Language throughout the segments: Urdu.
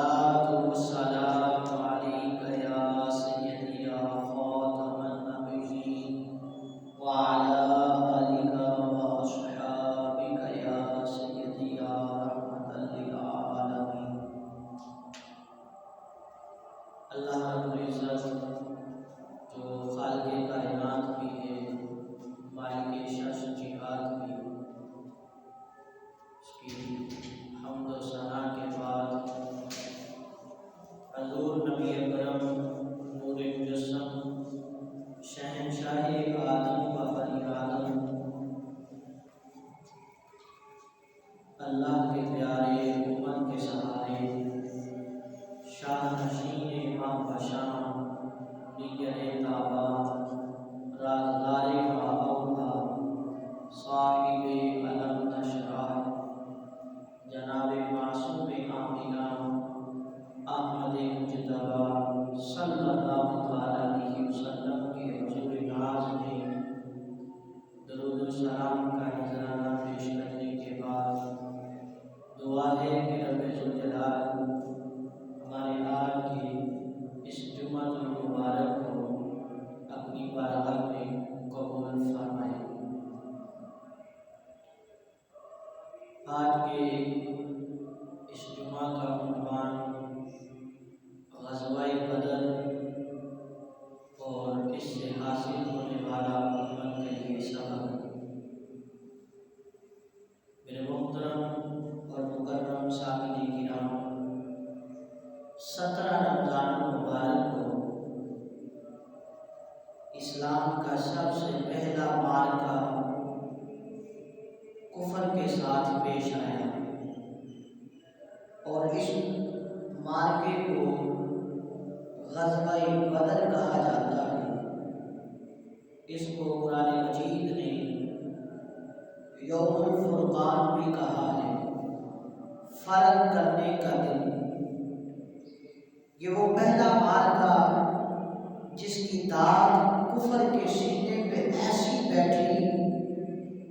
الصلاة والسلام عليك يا سيدي يا خاتم النبيين وعلى آلك وأصحابك يا سيدي يا رحمة للعالمين۔ اللہ رب العزت جو خالق کائنات بھی ہے، مالک شش جہات بھی، اس کی حمد و ثنا کے بعد حضور نبی اکرم نور مجسم شہنشاہ آدم و بنی آدم، اللہ کے پیارے امت کے سہارے، شاہ نشین ماہ بشاں، نیر تابا، رازدار کعبہ، صاحب علم نشرح، جناب معصوم آمینہ احمد مجتبیٰ صلی اللہ علیہ وسلم کے حضور ناز میں درود و سلام کا نذرانہ پیش کرنے کے بعد دعا ہے کہ رب ذوالجلال ہمارے آج کی اس جمعہ المبارک کو اپنی بارگاہ میں قبول فرمائے۔ آج کے اس جمعہ کا عنوان غزوہ بدر اور اس سے حاصل ہونے والا امت کے لیے سبق۔ میرے محترم اور مکرم سامعین کرام، 17 رمضان المبارک کو اسلام کا سب سے پہلا معرکہ کفر کے ساتھ پیش آیا، اور اس معرکے کو غزوہ بدر کہا جاتا ہے۔ اس کو قرآن مجید نے یوم الفرقان بھی کہا ہے، فرق کرنے کا دن۔ یہ وہ پہلا معرکہ جس کی داغ کفر کے سینے پہ ایسی بیٹھی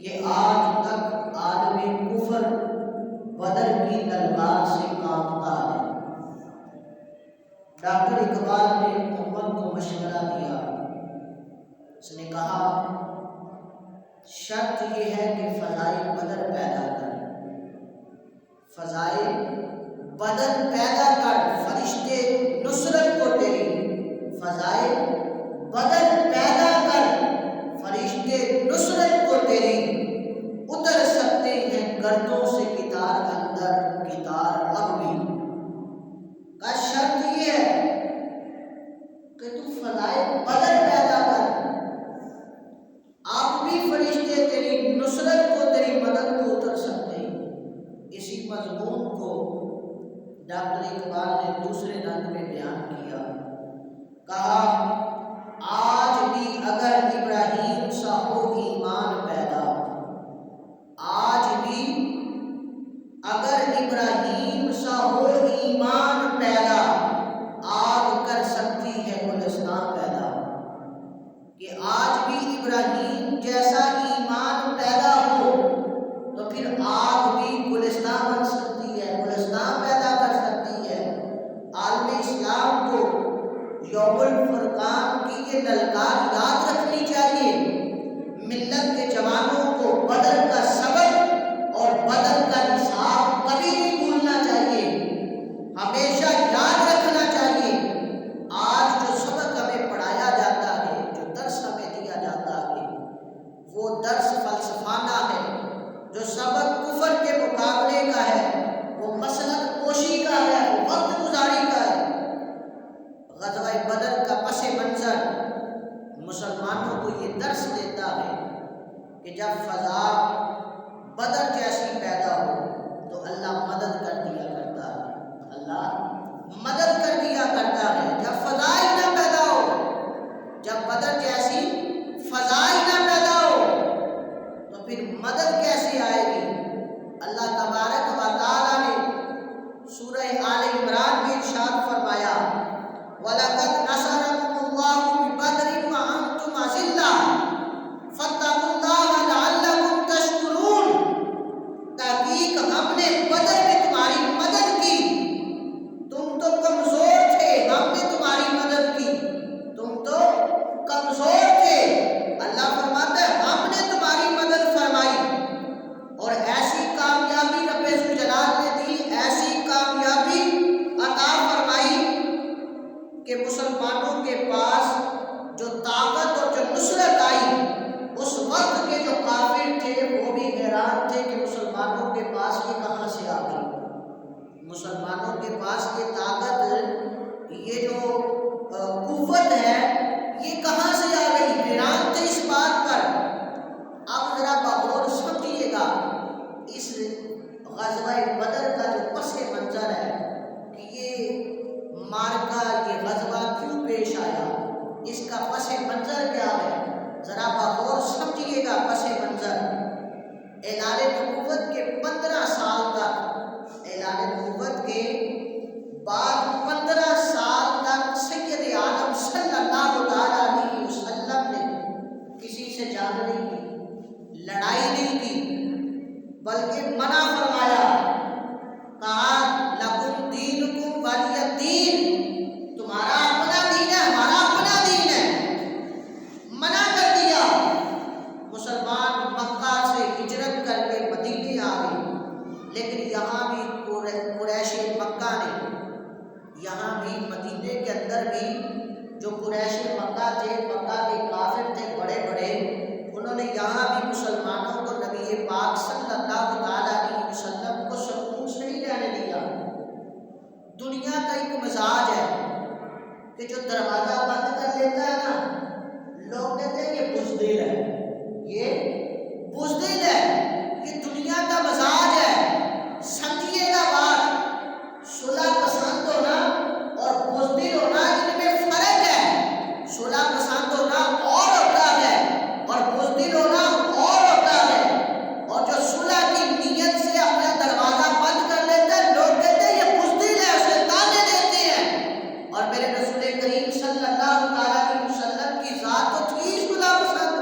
کہ آج تک عالم کفر بدر کی للکار سے کانپتا ہے۔ ڈاکٹر اقبال نے امت کو مشورہ دیا، اس نے کہا شرط یہ ہے کہ فضائل بدر پیدا کر، فضائل بدر پیدا کر، فرشتے نصرت کو تیری، فضائل بدر پیدا کر، فرشتے نصرت کو تیری، اتر سکتے ہیں گردوں سے کتار اندر کتار اب بھی۔ کا شرط یہ ہے کہ تو فضائل بدر پیدا کر، آپ بھی فرشتے تیری نصرت کو، تیری مدد کو اتر سکتے ہیں۔ اسی مضمون کو ڈاکٹر اقبال نے دوسرے رنگ میں بیان کیا، کہا آج بھی اگر ابراہیم سا ہو ایمان پیدا، آج بھی اگر ابراہیم سا ہو ایمان پیدا، آگ کر سکتی ہے گلستان پیدا۔ کہ آج بھی ابراہیم جیسا ایمان پیدا ہو تو پھر آگ بھی گلستان بن سکتی ہے، گلستان پیدا کر سکتی ہے۔ عالم اسلام کو یوم الفرقان کی یہ للکار یاد رکھنی چاہیے، ملت کے جوانوں کو بدر کا سبق اور بدر کا نصاب کبھی نہیں بھولنا چاہیے، ہمیشہ یاد رکھنا چاہیے۔ آج جو سبق ہمیں پڑھایا جاتا ہے، جو درس ہمیں دیا جاتا ہے، وہ درس فلسفانہ ہے، جو سبق کفر کے مقابلے کا ہے، وہ مسلک پوشی کا ہے، وہ وقت گزاری کا ہے۔ غزوہ بدر کا پس منظر مسلمانوں کو یہ درس دیتا ہے کہ جب فضا بدر جیسی پیدا ہو تو اللہ مدد کر دیا کرتا ہے، اللہ مدد کر دیا کرتا ہے۔ جب فضائل نہ پیدا ہو، جب بدر جیسی فضائل نہ پیدا ہو تو پھر مدد کیسے آئے گی؟ اللہ تبارک و تعالیٰ نے سورہ آل عمران میں ارشاد فرمایا، وَلَقَدْ نَصَرَكُمُ اللَّهُ بِبَدْرٍ وَأَنْتُمْ أَذِلَّةٌ فَاتَّقُوا اللَّهَ لَعَلَّكُمْ تَشْكُرُونَ۔ تحقیق ہم نے بدر میں تمہاری مدد کی، تم کہ مسلمانوں کے پاس جو طاقت اور جو نصرت آئی، اس وقت کے جو کافر تھے وہ بھی حیران تھے کہ مسلمانوں کے پاس یہ کہاں سے آ گئی، مسلمانوں کے پاس یہ طاقت، یہ جو قوت ہے یہ کہاں سے آ گئی، حیران تھے اس بات پر۔ اب ذرا بغور سمجھیے گا اس غزوہ بدر کا جو پس منظر ہے کہ یہ مارکا، یہ غزوہ کیوں پیش آیا، اس کا پس منظر کیا ہے، ذرا بغور سمجھیے گا۔ پس منظر اعلان نبوت کے 15 سال تک، اعلان نبوت کے بعد 15 سال تک سید عالم صلی اللہ علیہ وسلم نے کسی سے جنگ نہیں کی، لڑائی نہیں کی، بلکہ منع فرمایا، کہا لکم دینکم ولی دین، تمہارا اپنا دین ہے ہمارا اپنا دین ہے، منع کر دیا۔ مسلمان مکہ سے ہجرت کر کے مدینے آ گئے، لیکن یہاں بھی قریش مکہ نے، یہاں بھی مدینے کے اندر بھی جو قریش مکہ تھے، مکہ کے کافر تھے بڑے بڑے، انہوں نے یہاں بھی مسلمانوں کو نبی پاک صلی اللہ علیہ وسلم کو سکون سے نہیں رہنے دیا۔ دنیا کا ایک مزاج ہے کہ جو دروازہ بند کر لیتا ہے نا، لوگ کہتے ہیں یہ بزدل ہے، یہ بزدل ہے، یہ دنیا کا مزاج ہے۔ سمجھیے گا بات، صلح پسند ہونا اور بزدل ہونا ان میں فرق ہے۔ صلح پسند ہونا اور ہوتا ہے اور بزدل ہونا اور ہوتا ہے، اور جو صلح کی نیت سے اپنا دروازہ بند کر لیتا ہے، لوگ کہتے ہیں یہ بزدل ہے، اسے تانے دیتے ہیں۔ اور میرے رسول کریم صلی اللہ علیہ وسلم کی ذات تو تھی صلح پسند،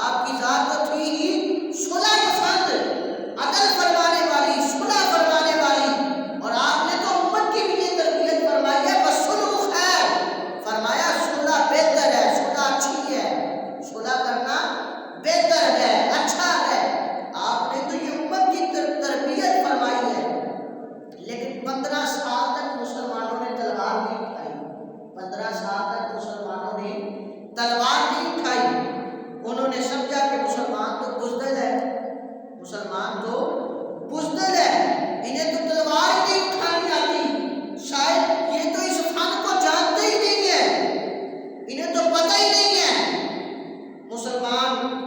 آپ کی ذات تو تھی ہی صلح پسند، عدل فرمانے والی، صلح فرمانے والی، اور آپ نے تو امت کی بھی یہ تربیت فرمائی ہے، وَالصُّلْحُ خَيْرٌ، فرمایا صلح بہتر ہے، صلح اچھی ہے، صلح کرنا بہتر ہے، اچھا ہے۔ آپ نے تو یہ امت کی تربیت فرمائی ہے۔ لیکن 15 سال تک مسلمانوں نے تلوار نہیں اٹھائی، 15 سال تک مسلمانوں نے تلوار نہیں اٹھائی۔ انہوں نے سمجھا کہ مسلمان تو بزدل ہے، مسلمان تو بزدل ہے، انہیں تو تلوار ہی نہیں اٹھانی آتی، شاید یہ تو اس فن کو جانتے ہی نہیں ہیں، انہیں تو پتہ ہی نہیں ہے۔ مسلمان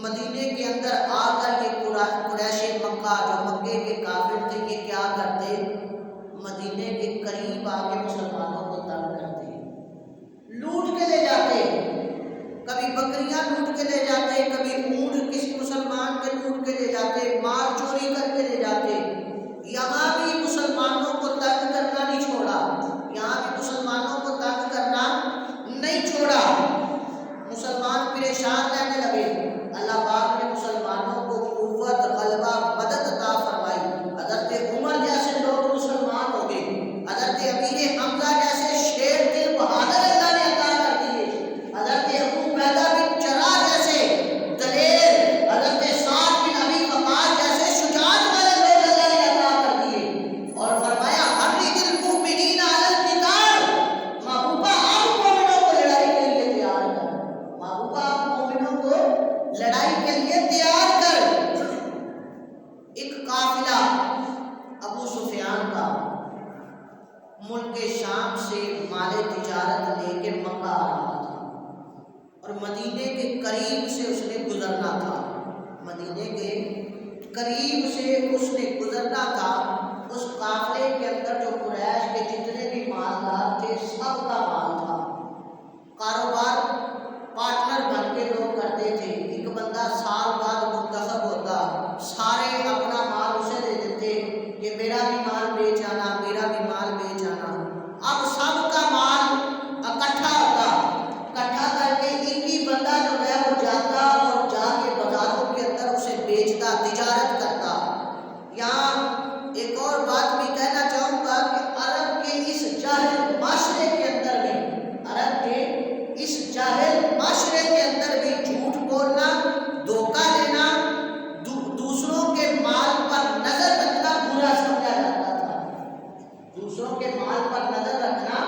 مدینے کے اندر آ کر یہ قریش مکہ جو مکے کے کافر تھے، یہ کیا کرتے، مدینے کے قریب آ کے مسلمانوں کو تنگ کرتے، لوٹ کے لے جاتے، کبھی بکریاں لوٹ کے لے جاتے، کبھی اونٹ کسی مسلمان کے لوٹ کے لے جاتے، مال چوری کر کے لے جاتے۔ یہاں بھی مسلمانوں کو تنگ کرنا نہیں چھوڑا، یہاں بھی مسلمانوں کو تنگ کرنا نہیں چھوڑا، مسلمان پریشان رہنے لگے۔ اللہ پاک نے مسلمانوں کو قوت، غلبہ، مدد عطا فرمائی۔ حضرت عمر جیسے لوگ مسلمان ہو گئے، حضرت امیر حمزہ جیسے شیر دل بہادر اللہ نے عطا کر دیے، حضرت ابو عبیدہ بن جراح جیسے دلیر، حضرت سعد بن ابی وقاص جیسے شجاعت والے لوگ اللہ نے عطا کر دیے، اور فرمایا حرِّض المؤمنین علی القتال، محبوبہ آپ مومنوں کو لڑائی کے لیے تیار کر، محبوبہ آپ مومنوں کو لڑائی کے لیے تیار کر۔ ایک قافلہ ابو سفیان کا ملک شام سے مال تجارت لے کے مکہ آ رہا تھا، اور مدینے کے قریب سے اس نے گزرنا تھا، مدینے کے قریب سے اس نے گزرنا تھا۔ اس قافلے کے اندر جو قریش کے جتنے بھی مالدار تھے سب کا مال تھا، کاروبار پارٹنر بن کے لوگ کرتے تھے، ایک بندہ سال بعد منتخب ہوتا، سارے اپنا مال اسے دے دیتے کہ میرا بھی مال بیچ آنا، میرا بھی مال بیچ آنا۔ اب سب کا مال اکٹھا ہوتا، اکٹھا کر کے ایک ہی بندہ جو ہے وہ جاتا اور جا کے بازاروں کے اندر اسے بیچتا، تجارت کرتا۔ یہاں ایک اور بات بھی کہنا چاہوں گا کہ عرب کے اس جاہل معاشرے کے اندر بھی، عرب کے اس جاہل معاشرے کے اندر بھی جھوٹ بولنا، دھوکہ دینا، دوسروں کے مال پر نظر رکھنا برا سمجھا جاتا تھا، دوسروں کے مال پر نظر رکھنا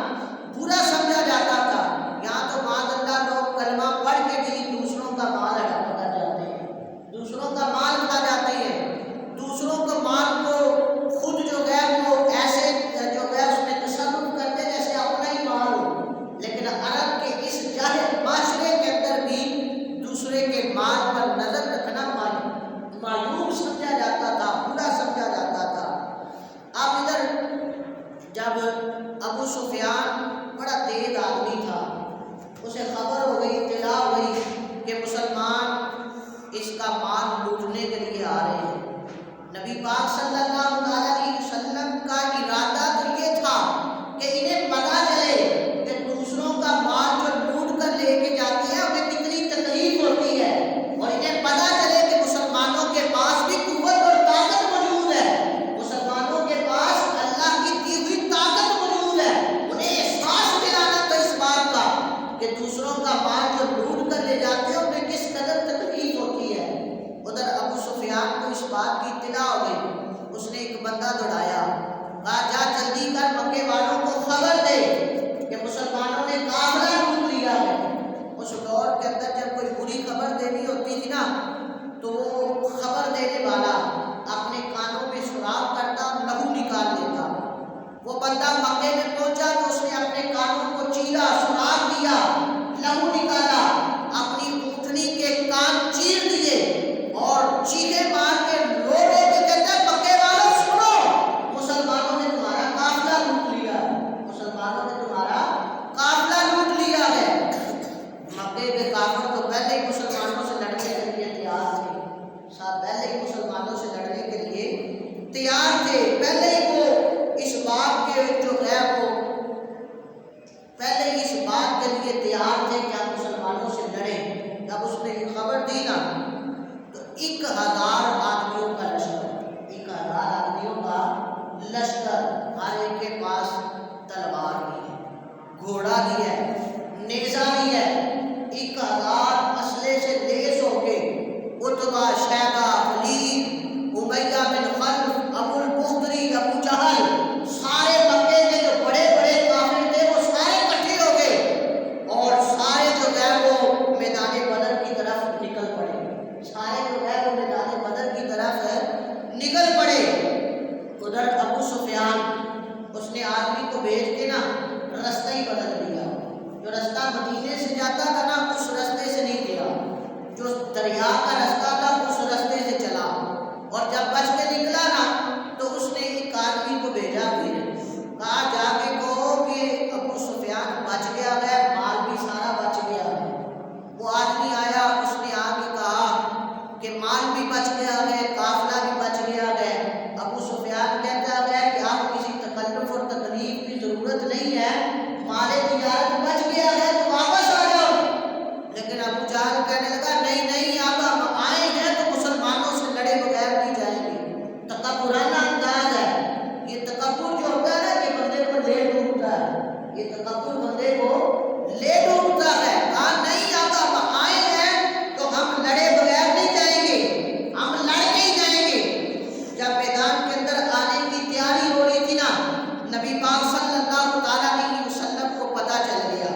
جب ابو سفیان بڑا تیز آدمی تھا، اسے خبر ہو گئی، اطلاع ہو گئی کہ مسلمان اس کا مال لوٹنے کے لیے آ رہے ہیں۔ نبی پاک صلی اللہ علیہ وسلم کا ارادہ تو یہ تھا کہ انہیں پتہ چلے کہ دوسروں کا مال جو لوٹ کر لے کے جاتے ہیں انہیں کتنی تکلیف ہوتی ہے، اور انہیں پتہ چلے کہ مسلمانوں کے پاس بھی قوت اور طاقت موجود ہے، مسلمانوں کے پاس اللہ کی دی ہوئی طاقت موجود ہے۔ انہیں احساس دلانا تھا اس بات کا کہ دوسروں کا مال جو لوٹ کر لے جاتے ہیں انہیں کس قدر تکلیف ہوتی ہے۔ ادھر ابو سفیان کو اس بات کی اطلاع ہو گئی، اس نے ایک بندہ دوڑایا، کہا جا جلدی کر مکے والوں کو خبر دے کہ مسلمانوں نے قافلہ لوٹ لیا ہے۔ اس دور کے اندر جب کوئی بری خبر دینی ہوتی تھی نا تو وہ خبر دینے والا اپنے کانوں میں سوراخ کرتا اور لہو نکال لیتا۔ وہ بندہ مکے میں پہنچا تو اس نے اپنے کانوں کو چیرا، سوراخ کیا، لہو نکالا، اپنی اونٹنی کے کان چیر دیے اور چیخے مار کے رو رو کے کہتا ہے مکے والوں سنو، مسلمانوں نے تمہارا قافلہ لوٹ لیا ہے، مسلمانوں نے تمہارا قافلہ لوٹ لیا ہے۔ مکے کے کافر تو پہلے ہی مسلمانوں سے لڑنے کے لیے تیار تھے، پہلے ہی مسلمانوں سے لڑنے کے لیے تیار تھے، پہلے ہی وہ اس بات کے جو ہے وہ پہلے ہی اس بات کے لیے تیار تھے کہ ہم مسلمانوں سے لڑیں۔ جب اس نے یہ خبر دی نا تو 1000 آدمیوں کا لشکر، 1000 آدمیوں کا لشکر، ہر ایک کے پاس تلوار بھی ہے، گھوڑا بھی ہے، نیزہ بھی ہے، 1000 اسلحے سے لیس ہو کے عتبہ، شیبہ، ولید، امیہ بن خلف، ابو البختری، ابو جہل، سارے مکے کے جو بڑے بڑے کافر تھے وہ سارے اکٹھے ہو گئے اور سارے جو ہے وہ میدان بدر کی طرف نکل پڑے، سارے جو ہے وہ میدان بدر کی طرف نکل پڑے۔ ادھر ابو سفیان اس نے آدمی کو بھیج کے نا رستہ ہی بدل دیا، جو رستہ مدینے سے جاتا تھا نا اس رستے سے نہیں گیا، جو دریا کا رستہ تھا اس رستے سے چلا، اور جب بچ کے نکلا نا تو اس نے ایک آدمی کو بھیجا، پھر کہا جا کے کہو کہ ابو سفیان بچ گیا ہے، مال بھی سارا بچ گیا ہے۔ وہ آدمی آیا، اس نے آ کے کہا کہ مال بھی بچ گیا ہے، قافلہ بھی بچ گیا ہے۔ ابو سفیان کہتا ہے کہ آپ کسی تکلف اور تکلیف کی ضرورت نہیں ہے، مال تجارت بچ گیا ہے تو واپس آ جاؤ۔ لیکن ابو جہل کہنے لگا نہیں نہیں، اب ہم آئے ہیں تو مسلمانوں سے لڑے بغیر نہیں جائیں گے۔ تکبرانہ انداز ہے، یہ تکبر جو ہوتا ہے نا یہ بندے کو لے ڈوبتا ہے، یہ تکبر بندے کو لے ڈوبتا ہے۔ کہا نہیں، اب ہم آئے ہیں تو ہم لڑے بغیر نہیں جائیں گے، ہم لڑ کے ہی جائیں گے۔ جب میدان کے اندر آنے کی تیاری ہو رہی تھی نا، نبی پاک صلی اللہ علیہ وسلم کو پتہ چل گیا،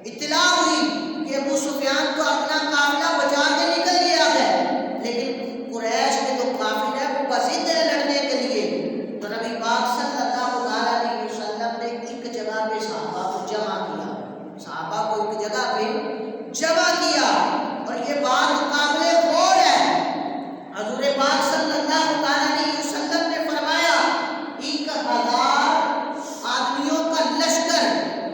اطلاع ہوئی کہ ابو سفیان تو اپنا قافلہ بچا کے نکل گیا ہے، لیکن قریش کے جو کافر ہیں وہ بضد ہے لڑنے کے لیے۔ تو نبی پاک صلی اللہ علیہ وسلم نے ایک جگہ پہ صحابہ کو جمع کیا، صحابہ کو ایک جگہ پہ جمع کیا، اور یہ بات قابل غور ہے۔ حضور پاک صلی اللہ علیہ وسلم نے فرمایا 1000 آدمیوں کا لشکر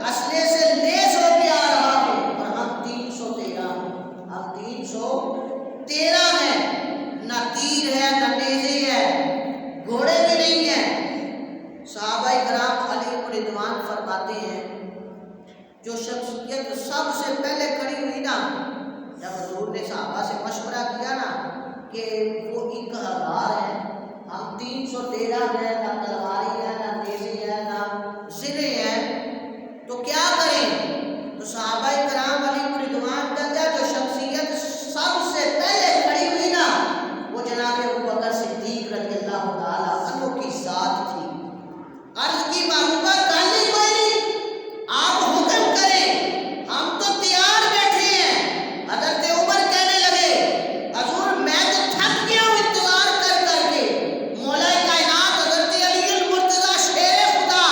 اسلحے سے لیس ہو کے آ رہا ہے اور ہم 313 ہیں، ہم 313 ہیں، نہ تیر ہے نہ نیزے ہے، گھوڑے بھی نہیں ہیں۔ صحابہ کرام علیہ رضوان فرماتے ہیں جو شخصیت سب سے پہلے کھڑی ہوئی نا، جب حضور نے صحابہ سے مشورہ کیا نا کہ وہ 1000 ہیں، ہم 313 ہیں، نہ تلواری ہے نہ نیزے ہے نہ زرے ہیں، تو کیا کریں؟ تو صحابہ کرام علیہ رضوان کہتے ہیں جو شخصیت سب سے پہلے کھڑی ہوئی نا وہ جناب ابوبکر صدیق رضی اللہ تعالیٰ عنہ کی ذات تھی۔ عرض کی محبوبہ کالی کوئی نہیں، آپ حکم کریں، ہم تو تیار بیٹھے ہیں۔ حضرت عمر کہنے لگے حضور میں تو تھک گیا ہوں انتظار کر کر کے، مولا کائنات حضرت علی المرتضیٰ شیر خدا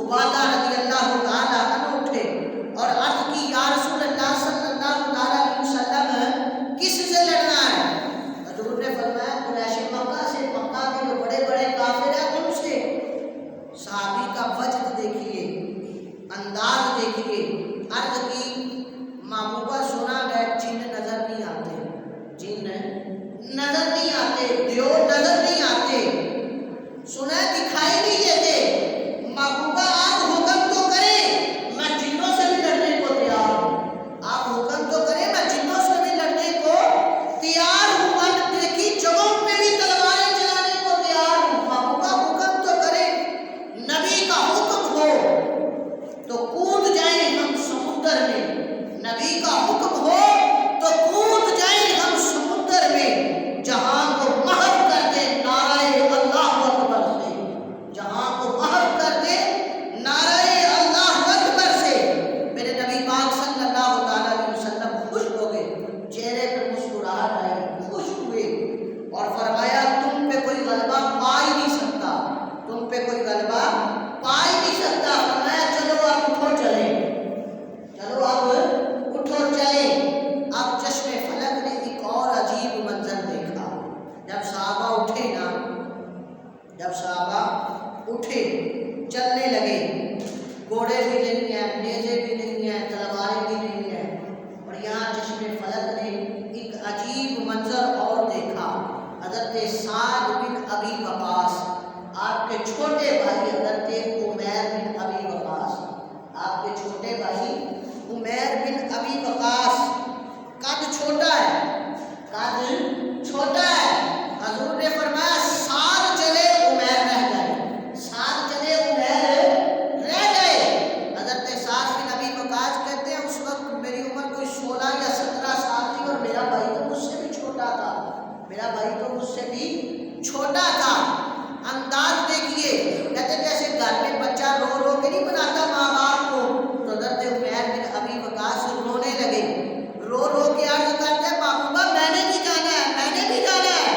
عبادہ رضی اللہ تعالیٰ عنہ اٹھے اور عرض کی یا رسول اللہ صلی اللہ علیہ وسلم کس سے لڑنا ہے؟ حضور نے فرمایا قریش مکہ سے، مکہ کے جو بڑے بڑے کافر ہیں ان سے۔ صحابی کا وجد دیکھیے، انداز دیکھیے، عرض کی محبوبہ سنا گئے جن نظر نہیں آتے، جن نظر نہیں آتے، دیو نظر نہیں آتے، سنا دکھائی نہیں دیتے، محبوبہ آپ حکم تو کریں میں جنوں سے بھی لڑنے کو تیار ہوں، آپ حکم تو کریں میں جنوں سے بھی لڑنے کو تیار ہوں، من دیکھی جگہوں پہ بھی تلواریں چلانے کو تیار ہوں، محبوبہ حکم تو کریں، نبی کا حکم ہو تو کود جائیں ہم سمندر میں، نبی کا حکم ہو تو کود جائیں ہم سمندر میں، جہاں کو محو کر دے نعرہ اللہ اکبر سے، جہاں کو محو کر دے نعرہ اللہ اکبر سے۔ میرے نبی پاک صلی اللہ تعالیٰ علیہ وسلم خوش ہو گئے، چہرے پر مسکراہٹ آئی، خوش ہوئے اور فرمایا تم پہ کوئی غلبہ پا ہی نہیں سکتا، تم پہ کوئی غلبہ پا ہی نہیں سکتا۔ فرمایا چلو اب اٹھو چلیں، چلو اب اٹھو چلیں۔ اب چشم فلک نے ایک اور عجیب منظر دیکھا، جب صحابہ اٹھے نا، جب صحابہ اٹھے چلنے لگے، گھوڑے بھی نہیں ہیں، نیزے بھی نہیں ہیں، تلواریں بھی نہیں ہیں، اور یہاں چشم فلک نے ایک عجیب منظر اور دیکھا۔ حضرت سعد بن ابی وقاص، آپ کے چھوٹے بھائی حضرت عمیر بن ابی وقاص، آپ کے چھوٹے بھائی عمیر بن ابی وقاص، قد چھوٹا ہے، قد چھوٹا ہے، حضور نے فرمایا ساتھ چلے عمیر رہ جائے، ساتھ چلے عمیر رہ جائے۔ حضرت سعد بن ابی وقاص کہتے ہیں اس وقت میری عمر کوئی 16 یا 17 سال تھی اور میرا بھائی تو مجھ سے بھی چھوٹا تھا، میرا بھائی تو مجھ سے بھی چھوٹا تھا۔ انداز دیکھیے، کہتے ہیں جیسے گھر میں بچہ رو رو کے نہیں بناتا ماں باپ کو، تو حضرت عمیر بن ابی وقاص رونے لگے، رو رو کے عرض کرتے ہیں محبوبہ میں نے بھی جانا ہے، میں نے بھی جانا ہے،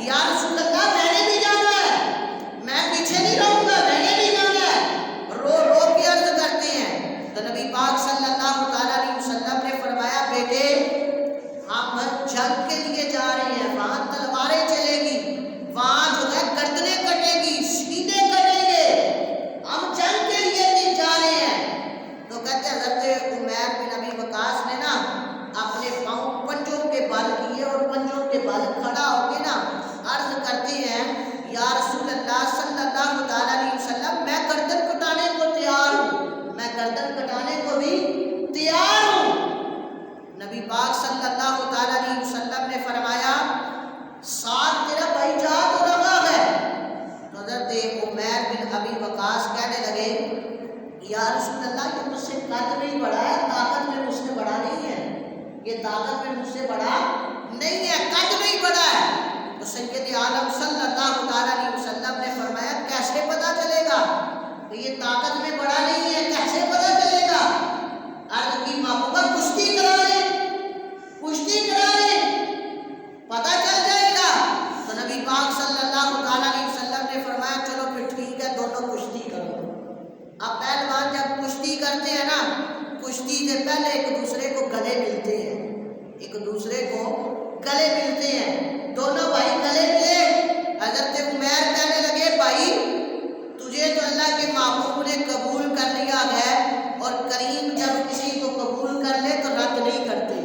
یا رسول اللہ میں نے بھی جانا ہے، میں پیچھے نہیں رہوں گا، میں نے بھی جانا ہے، رو رو کے عرض کرتے ہیں۔ تو نبی پاک صلی اللہ تعالیٰ علیہ وسلم نے فرمایا بیٹے ہم جنگ کے لیے جا رہے ہیں، وہاں تلواریں چلے گی، وہاں جو ہے گردنیں کٹے گی، سینے کٹیں گے، ہم جنگ کے لیے جا رہے ہیں۔ تو کہتے ہیں حضرت عمیر بن ابی وقاص نے نا اپنے پاؤں پنجوں کے بل کیے اور پنجوں کے بل کھڑا ہو کے نا عرض کرتے ہیں یا رسول اللہ صلی اللہ تعالیٰ علیہ وسلم میں گردن کٹانے کو تیار ہوں، میں گردن کٹانے کو بھی تیار ہوں۔ نبی پاک صلی اللہ تعالیٰ علیہ وسلم نے فرمایا ساتھ تیرا بھائی جا تو رہا ہے۔ تو حضرت عمیر بن ابی وقاص کہنے لگے یا رسول اللہ یہ مجھ سے قد نہیں بڑا ہے، طاقت میں مجھ سے بڑا نہیں ہے، یہ طاقت میں مجھ سے بڑا نہیں ہے، قد نہیں بڑا ہے۔ تو سید عالم صلی اللہ تعالیٰ علیہ وسلم نے فرمایا کیسے پتہ چلے گا کہ یہ طاقت میں بڑا نہیں ہے، کیسے پتہ چلے گا؟ عرض کی محبوبہ کشتی کرا لیں، کشتی کرا لیں پتہ چل جائے گا۔ تو نبی پاک صلی اللہ تعالیٰ علیہ وسلم نے فرمایا چلو پھر ٹھیک ہے دونوں کشتی کرو۔ اب پہلوان جب کشتی کرتے ہیں نا، کشتی سے پہلے ایک دوسرے کو گلے ملتے ہیں، ایک دوسرے کو گلے ملتے ہیں، دونوں بھائی گلے ملے۔ حضرت عمیر کہنے لگے بھائی تجھے تو اللہ کے محبوب نے قبول کر لیا ہے، اور کریم جب کسی کو قبول کر لے تو رد نہیں کرتے،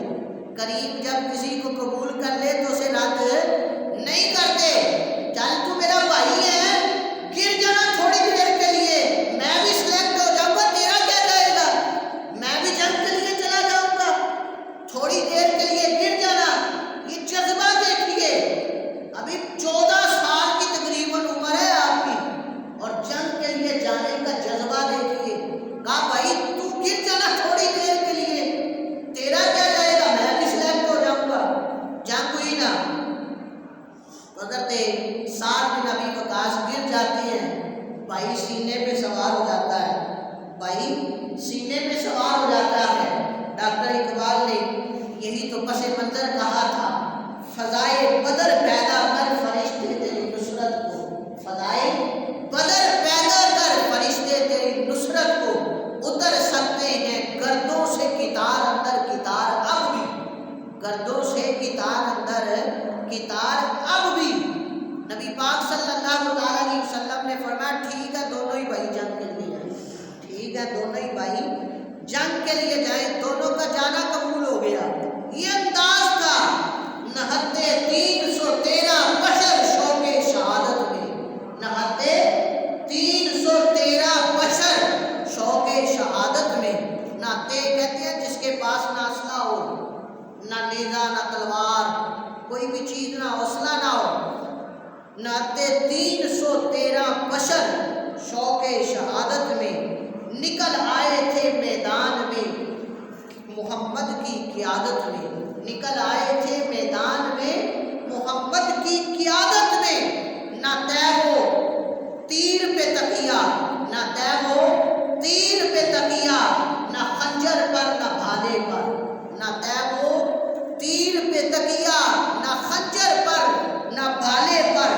کریم جب کسی کو قبول کر لے تو اسے رد نہیں کرتے۔ چل تو میرا بھائی ہے، گر جانا تھوڑی دیر کے لیے، میں بھی سلیکٹ ہو جاؤں گا، تیرا کیا جائے گا، میں بھی جنگ کے لیے چلا جاؤں گا، تھوڑی دیر کے لیے گر جانا۔ یہ جذبہ دیکھیے، ابھی 14 سال کی تقریباً عمر ہے آپ کی، اور جنگ کے لیے جانے کا جذبہ دیکھیے۔ کہا بھائی تو گر جانا تھوڑی دیر کے لیے، تیرا کیا جائے گا، میں بھی سلیکٹ ہو جاؤں گا، جنگ ہوئی نا۔ حضرت سعد بن ابی وقاص گر جاتے ہیں، بھائی سینے پہ سوار ہو جاتا ہے، بھائی سینے پہ سوار ہو جاتا ہے۔ ڈاکٹر اقبال نے یہی تو پس منظر کہا تھا، فضائے بدر پیدا کر فرشتے تیری نصرت کو، فضائے بدر پیدا کر فرشتے تیری نصرت ٹھیک ہے دونوں ہی بھائی جنگ کے لیے جائیں، دونوں کا جانا قبول ہو گیا۔ یہ انداز تھا، نہتے 313 بشر شوق شہادت میں، نہتے 313 بشر شوق شہادت میں۔ نہتے کہتے ہیں جس کے پاس نہ اسلحہ ہو، نہ نیزہ نہ تلوار، کوئی بھی چیز نہ حوصلہ نہ ہو، نہتے 313 بشر شوق شہادت میں نکل آئے تھے میدان میں محمد کی قیادت میں، نکل آئے تھے میدان میں محمد کی قیادت میں۔ نہ طے ہو تیر پہ تکیہ، نہ طے ہو تیر پہ تکیہ، نہ خنجر پر نہ بھالے پر، نہ طے ہو تیر پہ تکیہ، نہ خنجر پر نہ بھالے پر،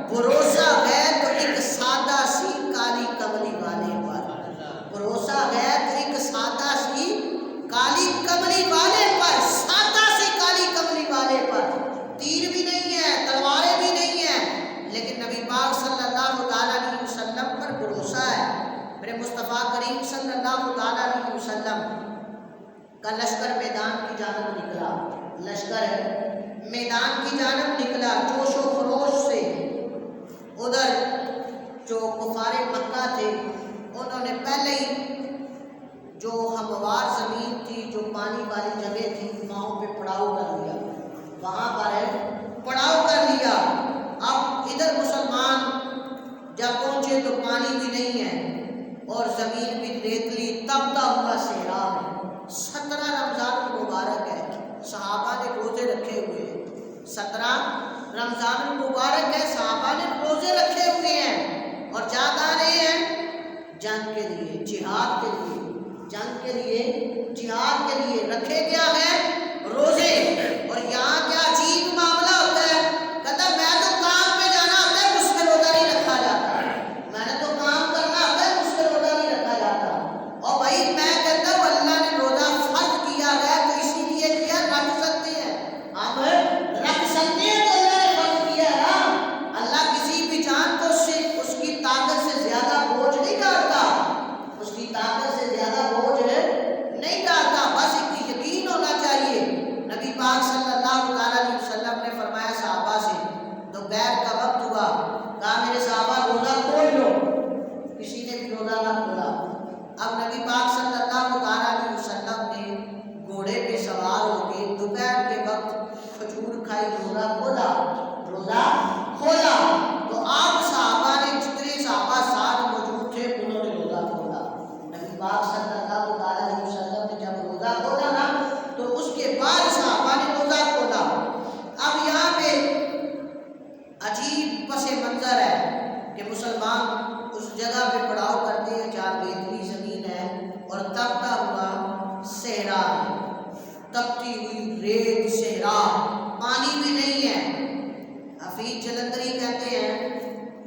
بھروسہ ہے تو ایک سادہ سی کالی کملی والے پر، بھروسہ ہے تو ایک سادہ سی کالی کملی والے پر، سادہ سی کالی کملی والے پر۔ تیر بھی نہیں ہے، تلواریں بھی نہیں ہیں، لیکن نبی پاک صلی اللہ تعالیٰ علیہ وسلم پر بھروسہ ہے۔ میرے مصطفیٰ کریم صلی اللہ تعالیٰ علیہ وسلم کا لشکر میدان کی جانب نکلا، لشکر میدان کی جانب نکلا جوش و خروش سے۔ ادھر جو کفار مکہ تھے انہوں نے پہلے ہی جو ہموار زمین تھی، جو پانی والی جگہ تھی، وہاں پہ پڑاؤ کر لیا، وہاں پر پڑاؤ کر لیا۔ اب ادھر مسلمان جب پہنچے تو پانی بھی نہیں ہے اور زمین بھی ریتلی تپتا ہوا سیلاب ہے۔ 17 رمضان المبارک ہے، صحابہ نے روزے رکھے ہوئے ہیں، 17 رمضان المبارک ہے، صحابہ نے روزے رکھے ہوئے ہیں اور جا رہے ہیں جنگ کے لیے، جہاد کے لیے، جنگ کے لیے، جہاد کے لیے رکھے گیا ہے روزے۔ اور یہاں کیا عجیب معاملہ ہوتا ہے، کہتا میں تو کام پہ جانا ہوتا ہے، مجھ سے روزہ نہیں رکھا جاتا، میں نے تو کام کرنا ہوتا ہے، مجھ سے روزہ نہیں رکھا جاتا۔ اور بھائی میں کہتا ہوں اللہ نے روزہ فرض کیا ہے تو اسی لیے کیا رکھ سکتے ہیں، ہم رکھ سکتے ہیں تو اللہ نے فرض کیا ہے نا۔ اللہ کسی بھی جان کو اس کی طاقت سے زیادہ بوجھ نہیں ڈالتا، اس کی طاقت سے زیادہ بوجھ نہیں ڈالتا، بس ایک یقین ہونا چاہیے۔ نبی پاک صلی اللہ تعالیٰ علیہ وسلم نے فرمایا صحابہ سے، دوپہر کا وقت ہوا، کہا میرے صحابہ روزہ کھول لو، کسی نے بھی روزہ نہ کھولا۔ اب نبی پاک صلی اللہ تعالیٰ علیہ وسلم نے گھوڑے پہ سوار ہو کے دوپہر کے وقت کھجور کھائی، روزہ کھولا، روزہ کھولا تو آپ صحابہ نے، جتنے صحابہ ساتھ موجود تھے انہوں نے روزہ کھولا۔ نبی پاک صلی اللہ تعالیٰ علیہ وسلم نے جب روزہ کھولا نا تو اس کے بعد صحابہ نے روزہ کھولا۔ اب یہاں پہ عجیب پس منظر ہے کہ مسلمان اس جگہ پہ پڑاؤ کرتے ہیں جہاں ریتلی زمین ہے اور تپتا ہوا صحرا ہے، تپتی ہوئی ریت صحرا، پانی بھی نہیں ہے۔ حفیظ جلندری کہتے ہیں،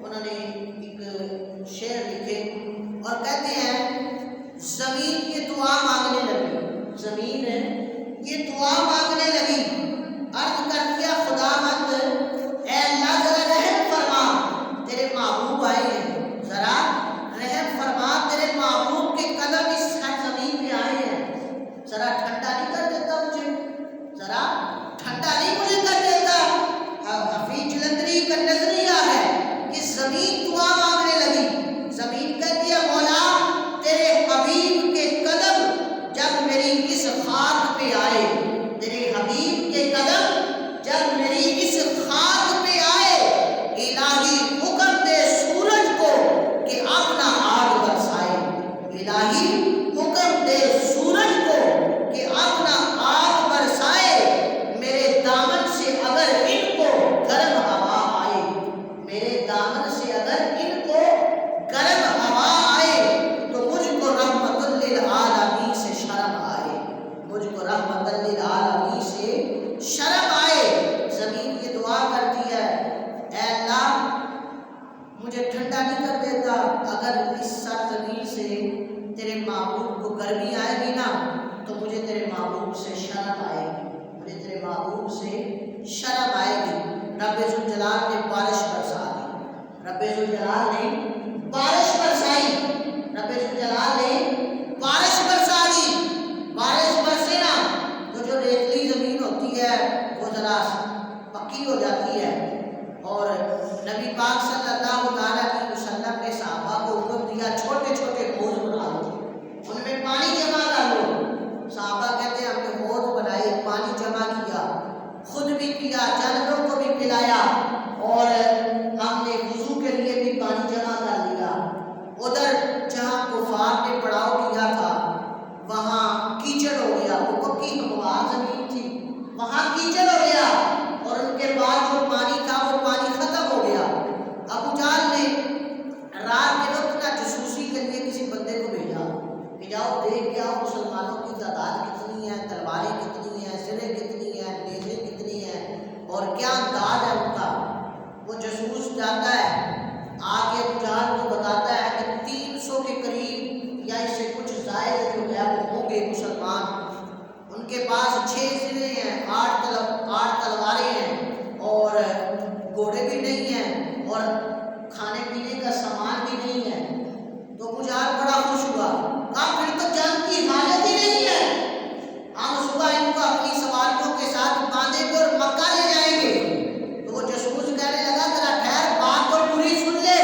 انہوں نے ایک شعر لکھے اور کہتے ہیں زمین یہ دعا مانگنے لگی، زمین یہ دعا مانگنے لگی، عرض کر دیا خداوند اے اللہ ذرا رحم فرما، تیرے محبوب آئے ہیں، ذرا رحم فرما، تیرے محبوب کے قدم اس زمین پہ آئے ہیں، ذرا ٹھنڈا نہیں کر دیتا مجھے، ذرا ٹھنڈا نہیں مجھے کر دیتا۔ حفیظ جلندری کا نظریہ ہے کہ زمین دعا مانگنے لگی، زمین کہتی ہے مولا تیرے حبیب کے قدم جب میری اس خاک پہ آئے، تیرے حبیب کے قدم جب میری اس خاک پہ آئے، الہی حکم دے سورج کو کہ اپنا آگ برسائے، الہی حکم دے سورج کو کہ اپنا آگ برسائے، میرے دامن سے اگر ان کو گرم ہوا آئے، میرے دامن سے اگر ان کو گرم ہوا آئے تو مجھ کو رحمت للعالمین سے شرم آئے، مجھ کو رحمت للعالمین سے شرم آئے۔ زمین یہ دعا کرتی ہے اے اللہ مجھے ٹھنڈا نہیں کر دیتا، اگر اس سرزمین سے تیرے محبوب کو گرمی آئے گی نا تو مجھے تیرے محبوب سے شرم آئے گی، مجھے تیرے محبوب سے شرم آئے گی۔ رب ذوالجلال نے بارش برسا دی، رب ذوالجلال نے بارش برسائی، رب ذوالجلال نے گے مسلمان، ان کے پاس 6 ضلع ہیں، 8 تلواریں ہیں اور گھوڑے بھی نہیں ہیں اور کھانے پینے کا سامان بھی نہیں ہے۔ تو ابو جہل بڑا خوش ہوا، کہا پھر تو جنگ کی حالت ہی نہیں ہے، ہم صبح ان کو اپنی سواریوں کے ساتھ باندھیں گے اور مکہ لے جائیں گے۔ تو وہ جاسوس کہنے لگا ذرا ٹھہر، بات تو پوری سن لے،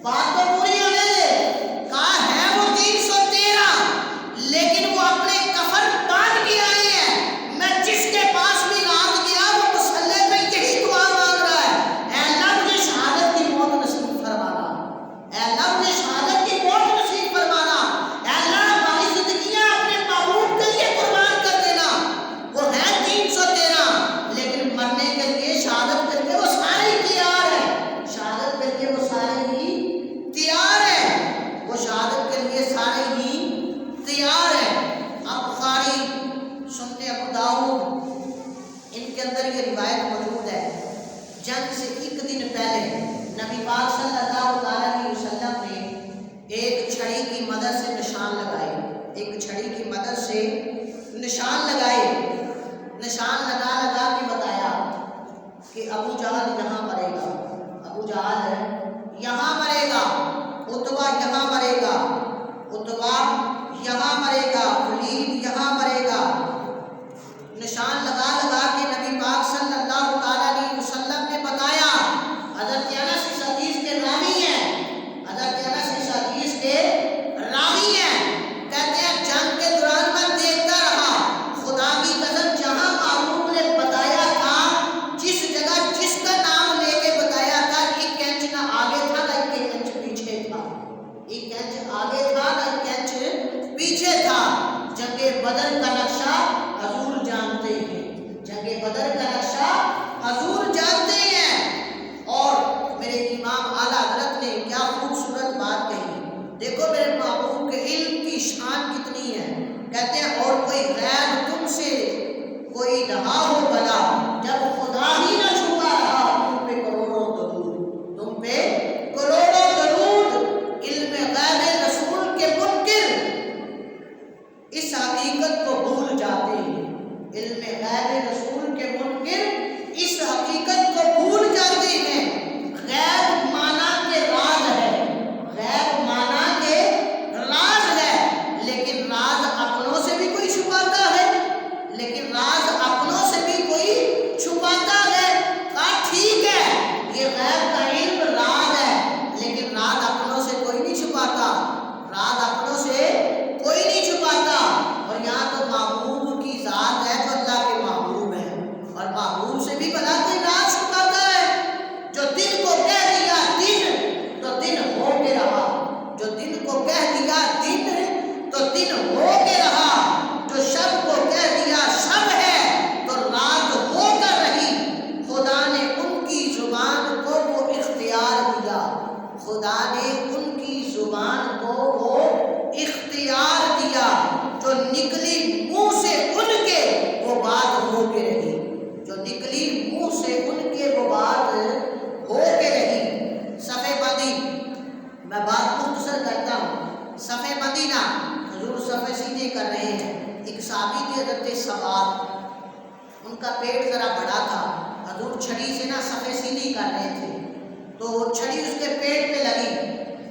بات تو پوری ہونے دے۔ کہا ہے وہ 313 لیکن وہ اپنے کفن باندھ کے آئے ہیں، میں جس کے پاس بھی رات گیا وہ مسلح پہ یہی دعا مانگ رہا ہے، اے اللہ مجھے شہادت کی موت نصیب فرمانا، اے اللہ مجھے شہادت کی موت نصیب فرمانا، اے اللہ ہماری زندگیاں اپنے محبوب کے لیے قربان کر دینا۔ وہ ہے 313 لیکن مرنے کے لیے، شہادت کے لیے وہ سارے ہی تیار ہیں، شہادت کے لیے وہ سارے ہی تیار ہیں، وہ شہادت کے لیے سارے ہی تیار ہیں۔ اب بخاری، سنن ابو داؤد، ان کے اندر یہ روایت موجود ہے، جنگ سے ایک دن پہلے نبی پاک صلی اللہ علیہ وسلم نے ایک چھڑی کی مدد سے نشان لگائے، ایک چھڑی کی مدد سے نشان لگائے، نشان لگا لگا کے بتایا کہ ابو جہل یہاں مرے گا، ابو جہل یہاں مرے گا، عتبہ یہاں مرے گا، عتبہ یہاں مرے گا، ولید یہاں مرے گا۔ نشان لگا لگا کے نبی پاک صلی اللہ علیہ وسلم نے بتایا۔ حضرت انس اس حدیث کے راوی ہیں، حضرت انس اس حدیث کے راوی ہیں، کہتے ہیں جنگ کے دوران میں دیکھتا رہا، خدا کی قسم جہاں محبوب نے بتایا تھا، جس جگہ جس کا نام لے کے بتایا تھا، ایک انچ نہ آگے تھا نہ ایک انچ پیچھے تھا، ایک انچ آگے تھا نہ ایک انچ پیچھے تھا۔ جنگ بدر کا نقشہ حضور جانتے ہیں، جنگ بدر کا نقشہ حضور جانتے ہیں۔ اور میرے امام اعلیٰ حضرت نے کیا خوبصورت بات کہی، دیکھو میرے محبوب کے علم کی شان کتنی ہے، کہتے ہیں اور کوئی غیر تم سے کوئی رہا ہو بلا، جب خدا ہی نہ چھپا رہا، تم پہ کروڑوں درود، تم پہ کروڑوں درود۔ علم غیب رسول کے منکر اس حقیقت کو بھول جاتے ہیں، علم غیب رسول کے منکر اس حقیقت کو بھول جاتے ہیں۔ غیب مانا کے راز ہے، غیب مانا کے راز ہے، لیکن راز اپنوں سے بھی کوئی چھپاتا ہے، لیکن راز اپنوں سے بھی کوئی چھپاتا ہے۔ کہا ٹھیک ہے یہ غیب کا علم راز ہے، لیکن راز اپنوں سے کوئی نہیں چھپاتا، راز اپنوں سے کوئی نہیں چھپاتا۔ اور یہاں تو محبوب کی ذات ہے جو اللہ کے محبوب ہے، اور محبوب سے بھی بلا کوئی راز چھپاتا ہے؟ جو دن کو کہہ دیا دن تو دن ہو کے رہا، جو دن کو کہہ دیا دن تو دن ہو کے رہا، جو شب کو کہہ دیا شب ہے تو رات ہو کر رہی۔ خدا نے ان کی زبان کو وہ اختیار دیا، خدا نے ان کی زبان کو وہ اختیار دیا، جو نکلی منہ سے ان کے وہ بات ہو کے رہی، جو نکلی منہ سے ان کے وہ بات ہو کے رہی۔ صفحہ بندی، میں بات مختصر کرتا ہوں، صفحہ بندی نہ حضور صفحے سیدھے کر رہے ہیں، ایک صحابی تھے حضرت سواد، ان کا پیٹ ذرا بڑا تھا، حضور چھڑی سے نہ صفحے سیدھی کر رہے تھے، تو چھڑی اس کے پیٹ پہ لگی،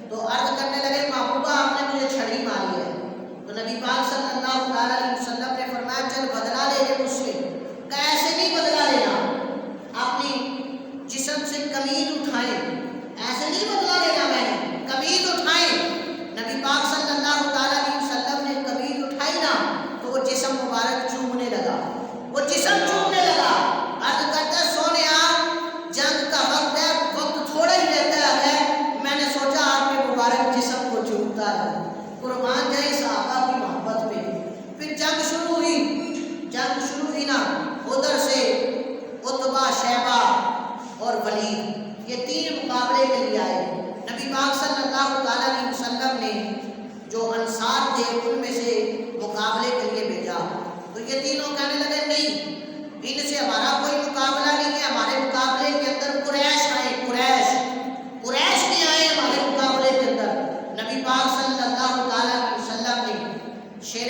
تو عرض کرنے لگے محبوبہ آپ نے مجھے چھڑی ماری ہے، تو نبی پاک صلی اللہ علیہ وسلم نے فرمایا چل بدلہ لے لے مجھ سے۔ کہا ایسے نہیں بدلہ لینا، اپنی جسم سے قمید اٹھائیں، ایسے نہیں بدلہ لینا، میں نے قمید اٹھائیں۔ نبی پاک صلی اللہ علیہ وسلم نے قمید اٹھائی نا تو وہ جسم مبارک چومنے لگا، وہ جسم چومنے لگا۔ عرض کرتا سونے آپ جنگ کا وقت ہے، وقت تھوڑا ہی رہتا ہے، میں نے سوچا آپ کے مبارک جسم کو چومتا ہے، قربان جائے صحابہ کی محبت میں۔ پھر جنگ شروع ہوئی، جنگ شروع ہوئی نا، ادھر سے عتبہ، شیبہ اور ولید یہ 3 مقابلے کے لیے آئے۔ نبی پاک صلی اللہ علیہ وسلم نے جو انصار تھے ان میں سے مقابلے کے لیے بھیجا، تو یہ تینوں کہنے لگے نہیں ان سے ہمارا کوئی مقابلہ نہیں ہے، ہمارے مقابلے کے اندر قریش آئے، قریش بھی آئے ہمارے مقابلے کے اندر۔ نبی پاک صلی اللہ علیہ وسلم نے شیر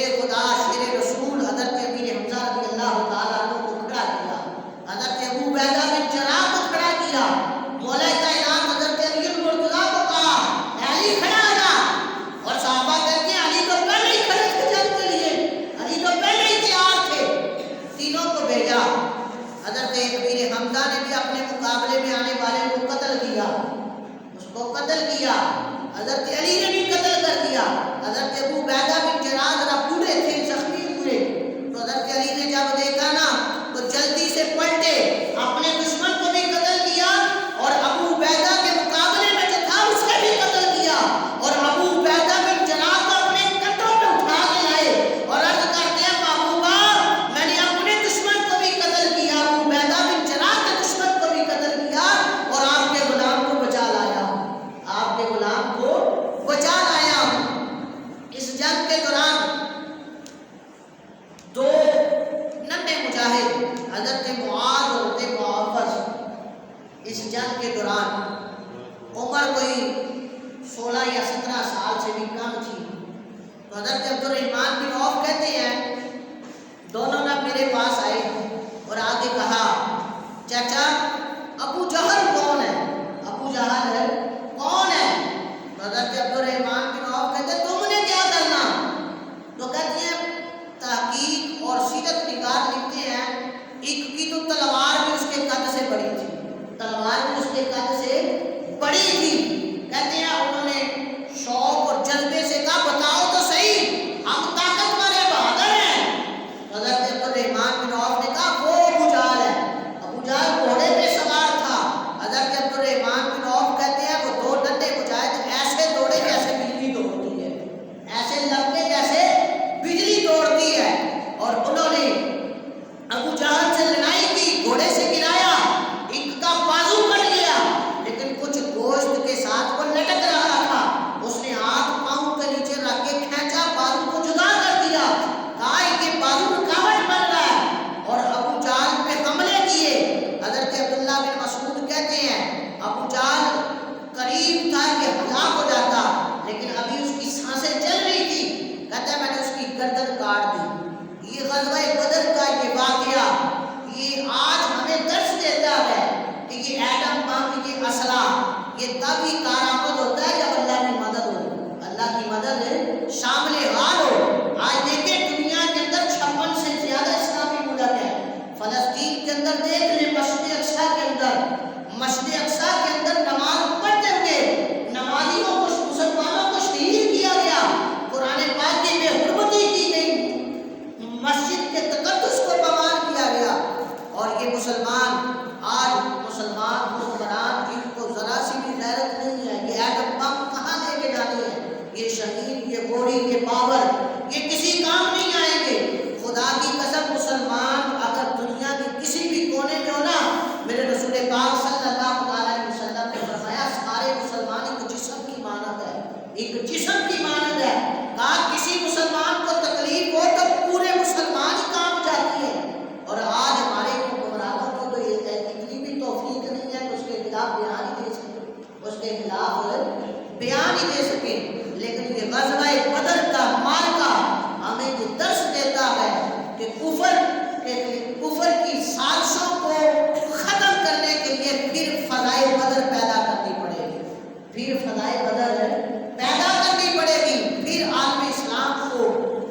میرے پاس آئے اور آگے کہا چچا ابو جہل کون ہے؟ ابو جہل ہے کون ہے؟ حضرت عبد الرحمن بن عوف کہتے ہیں تم نے کیا کرنا؟ تو کہتے ہیں تحقیق اور سیرت نگار لکھتے ہیں ایک کی تو تلوار بھی اس کے قد سے بڑی تھی، تلوار بھی اس کے قد سے بڑی تھی۔ کہتے ہیں انہوں نے شوق اور جذبے سے کہا بتاؤ تو صحیح ہم طاقتور ہیں بہادر ہیں۔ حضرت عبد الرحمن بن عوف نے کہا وہ ابو جہل ہے۔ ابو جہل گھوڑے پہ سوار تھا۔ حضرت عبد الرحمن بن عوف کہتے ہیں وہ دو ڈنڈے مجاہد ایسے دوڑے جیسے بجلی دوڑتی ہے، ایسے لگتے جیسے بجلی دوڑتی ہے، اور انہوں نے ابو جہل سے لڑائی کی، گھوڑے سے گرایا، ایک کا بازو کٹ گیا لیکن کچھ گوشت کے ساتھ وہ لٹک رہا تھا، اس نے ہاتھ پاؤں کے نیچے رکھ کے کھینچا، بازو کو جدا کر دیا، کہا کہ بازو رکاوٹ بن رہا ہے، اور ابو جہل پہ حملے کیے۔ حضرت عبداللہ بن مسعود کہتے ہیں ابو جہل قریب تھا کہ ہلاک ہو جاتا لیکن ابھی اس کی سانسیں چل رہی تھی، کہتا ہے میں نے اس کی گردن کاٹ دی۔ یہ غزوہ بدر کا یہ واقعہ یہ آج ہمیں درس دیتا ہے کہ یہ ایٹم بم، یہ اسلحہ، یہ تب ہی کارآمد ہوتا ہے جب اللہ کی مدد ہو، اللہ کی مدد شامل حال ہو۔ آج دیکھیں دنیا کے اندر 56 سے زیادہ اسلامی ملک ہے، فلسطین کے اندر دیکھ لیں، مسجد اقصیٰ کے اندر، مسجد اقصیٰ کے اندر نماز پڑھتے ہوئے نمازیوں کو، مسلمانوں کو شہید کیا گیا، قرآن پاک کی بے حرمتی کی گئی، مسجد کے تقدس کو بمار کیا گیا، اور یہ مسلمان آج مسلمان حکمران ان کو ذرا سی بھی غیرت نہیں ہے، یہ ایٹم بم کہاں لے کے جاتے ہیں، یہ شہید، یہ گولی، یہ پاور، یہ کسی کام نہیں آئیں گے۔ خدا کی قسم مسلمان اگر دنیا کے کسی بھی کونے میں ہونا، میرے رسول پاک صلی اللہ علیہ وسلم نے فرمایا سارے مسلمان ایک جسم کی مانند ہے، ایک جسم کی مانند ہے، کہا کسی مسلمان کو تکلیف ہو تو پورے مسلمان ہی کام جاتی ہے، اور آج ہمارے حکمرانوں کو تو یہ اتنی بھی توفیق نہیں ہے کہ اس کے خلاف بیان ہی دے سکے، اس کے خلاف بیان ہی دے سکے۔ لیکن یہ غزوہ بدر کا معرکہ ہمیں یہ درس دیتا ہے کہ کفر کی سازشوں کو ختم کرنے کے لیے پھر فضائے بدر پیدا کرنی پڑے گی، پھر فضائے بدر پیدا کرنی پڑے گی، پھر عالم اسلام کو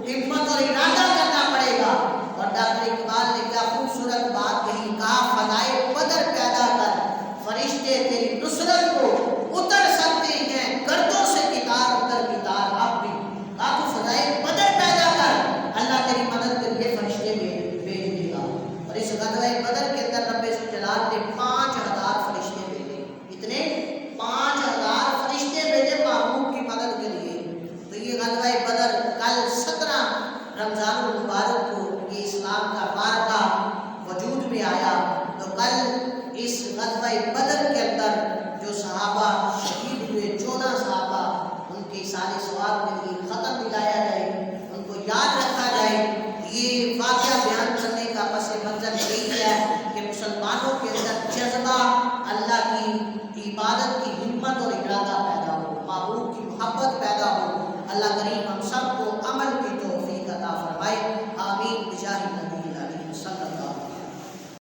ہمت اور ارادہ کرنا پڑے گا۔ اور ڈاکٹر اقبال نے کیا خوبصورت بات کہی، کہا فضائے بدر پیدا کر فرشتے تیری نصرت کو اتر سکتے ہیں، گردوں سے کتار اتر کتار اب بھی، کہا تو فضائے بدر پیدا کر، اللہ تیری مدد کے لیے فرشتے بھیج دے گا۔ اور اس غزوہ بدر کے اندر رب ذوالجلال نے 5000 فرشتے بھیجے، اتنے 5000 فرشتے بھیجے محبوب کی مدد کے لیے۔ تو یہ غزوہ بدر کل 17 رمضان المبارک کو یہ اسلام کا معرکہ وجود میں آیا، تو کل اس غزوہ بدر کے اندر جو صحابہ شہید ہوئے 14 صحابہ، ان کی سال ثواب کے لیے ختم ملایا جائے، ان کو یاد رکھا جائے۔ یہ واقعہ بیان کرنے کا پس منظر یہی ہے کہ مسلمانوں کے